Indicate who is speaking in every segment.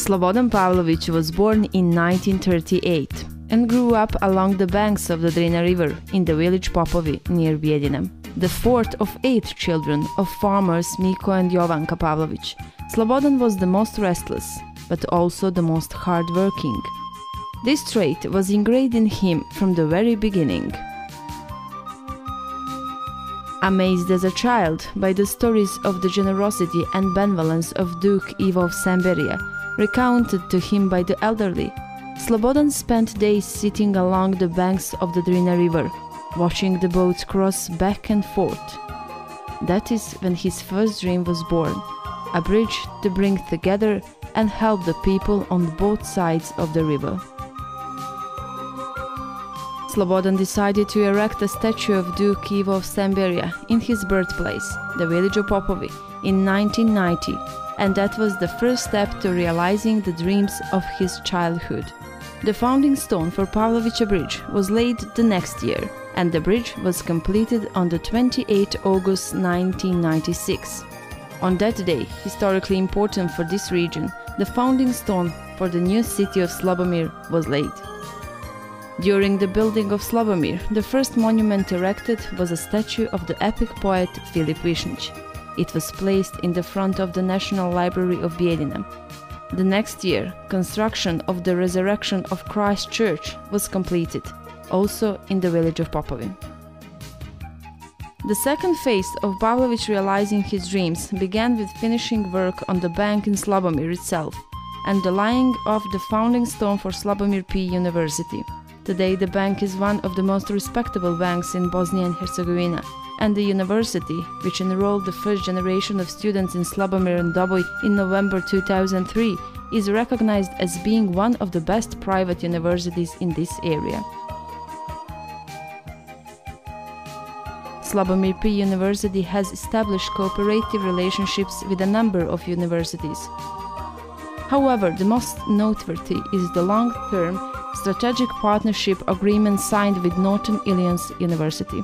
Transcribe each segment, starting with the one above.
Speaker 1: Slobodan Pavlović was born in 1938 and grew up along the banks of the Drina River in the village Popovi near Bijeljina. The fourth of 8 children of farmers Miko and Jovanka Pavlović, Slobodan was the most restless, but also the most hard-working. This trait was ingrained in him from the very beginning. Amazed as a child by the stories of the generosity and benevolence of Duke Ivo of Samberia, recounted to him by the elderly, Slobodan spent days sitting along the banks of the Drina River, watching the boats cross back and forth. That is when his first dream was born, a bridge to bring together and help the people on both sides of the river. Slobodan decided to erect a statue of Duke Ivo of Samberia in his birthplace, the village of Popovi, in 1990, and that was the first step to realizing the dreams of his childhood. The founding stone for Pavlovića Bridge was laid the next year, and the bridge was completed on the 28th August 1996. On that day, historically important for this region, the founding stone for the new city of Slobomir was laid. During the building of Slobomir, the first monument erected was a statue of the epic poet Filip Višnjić. It was placed in the front of the National Library of Bijeljina. The next year, construction of the Resurrection of Christ Church was completed, also in the village of Popovi. The second phase of Pavlović realizing his dreams began with finishing work on the bank in Slobomir itself and the laying of the founding stone for Slobomir P University. Today the bank is one of the most respectable banks in Bosnia and Herzegovina, and the university, which enrolled the first generation of students in Slobomir and Doboj in November 2003, is recognized as being one of the best private universities in this area. Slobomir P University has established cooperative relationships with a number of universities. However, the most noteworthy is the long-term strategic partnership agreement signed with Northern Illinois University.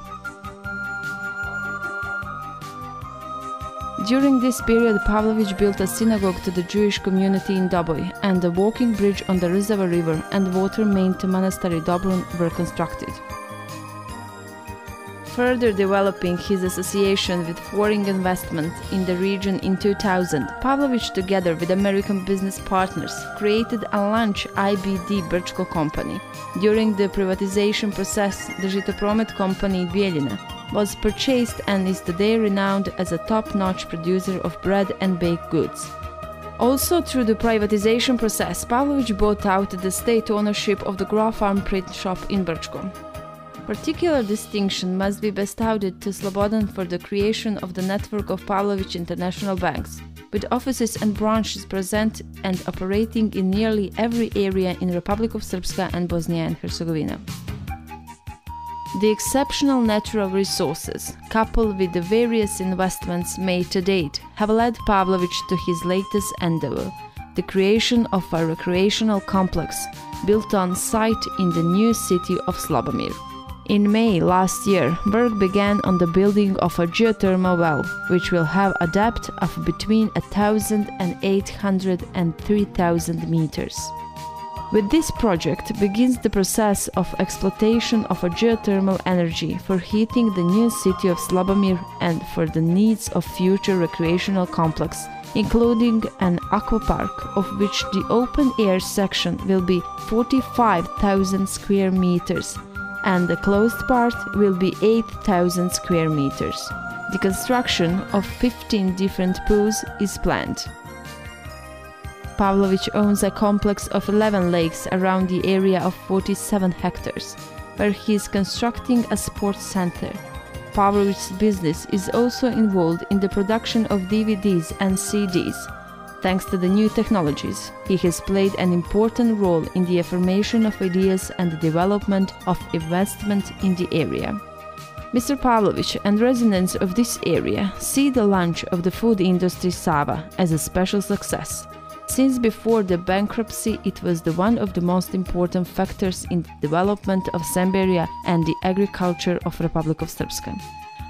Speaker 1: During this period, Pavlović built a synagogue to the Jewish community in Doboj, and a walking bridge on the Rizava River and water main to Monastery Dobrun were constructed. Further developing his association with foreign investment in the region in 2000, Pavlović, together with American business partners, created a large IBD Brčko company. During the privatization process, the Žitopromet company Bijeljina was purchased and is today renowned as a top-notch producer of bread and baked goods. Also, through the privatization process, Pavlović bought out the state ownership of the Graf Farm print shop in Brčko. Particular distinction must be bestowed to Slobodan for the creation of the network of Pavlović International Banks, with offices and branches present and operating in nearly every area in Republic of Srpska and Bosnia and Herzegovina. The exceptional natural resources, coupled with the various investments made to date, have led Pavlović to his latest endeavor, the creation of a recreational complex built on site in the new city of Slobomir. In May last year, work began on the building of a geothermal well, which will have a depth of between 1,800 and 3,000 meters. With this project begins the process of exploitation of a geothermal energy for heating the new city of Slobomir and for the needs of future recreational complex, including an aquapark, of which the open-air section will be 45,000 square meters, and the closed part will be 8,000 square meters. The construction of 15 different pools is planned. Pavlović owns a complex of 11 lakes around the area of 47 hectares, where he is constructing a sports center. Pavlović's business is also involved in the production of DVDs and CDs. Thanks to the new technologies, he has played an important role in the affirmation of ideas and the development of investment in the area. Mr. Pavlović and residents of this area see the launch of the food industry Sava as a special success. Since before the bankruptcy, it was one of the most important factors in the development of Samberia and the agriculture of Republic of Srpska.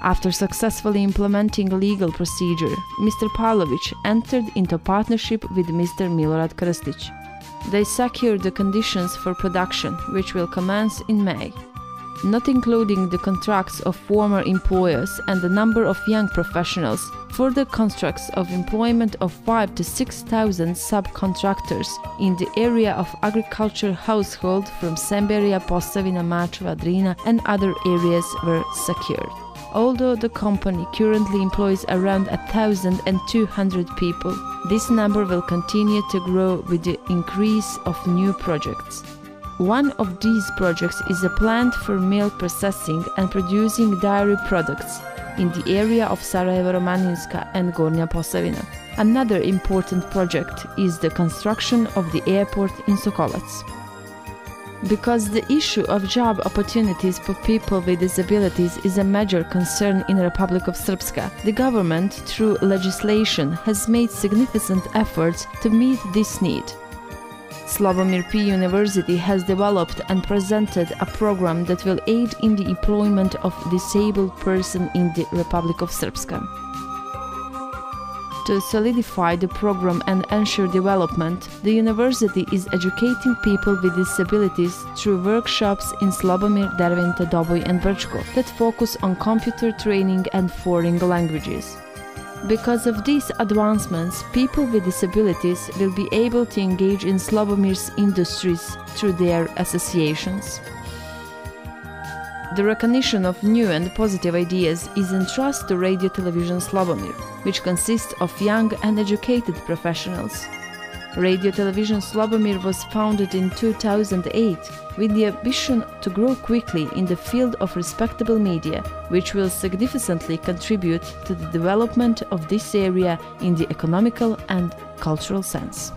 Speaker 1: After successfully implementing legal procedure, Mr. Pavlović entered into partnership with Mr. Milorad Krstić. They secured the conditions for production, which will commence in May. Not including the contracts of former employers and the number of young professionals, further contracts of employment of 5,000 to 6,000 subcontractors in the area of agriculture household from Semberia, Posavina, Mačva, Drina and other areas were secured. Although the company currently employs around 1,200 people, this number will continue to grow with the increase of new projects. One of these projects is a plant for milk processing and producing dairy products in the area of Sarajevo-Romaninska and Gornja Posavina. Another important project is the construction of the airport in Sokolac. Because the issue of job opportunities for people with disabilities is a major concern in the Republic of Srpska, the government, through legislation, has made significant efforts to meet this need. Slobomir P University has developed and presented a program that will aid in the employment of disabled persons in the Republic of Srpska. To solidify the program and ensure development, the university is educating people with disabilities through workshops in Slobomir, Derventa, Doboj and Brčko that focus on computer training and foreign languages. Because of these advancements, people with disabilities will be able to engage in Slobomir's industries through their associations. The recognition of new and positive ideas is entrusted to Radio Television Slobomir, which consists of young and educated professionals. Radio Television Slobomir was founded in 2008 with the ambition to grow quickly in the field of respectable media, which will significantly contribute to the development of this area in the economical and cultural sense.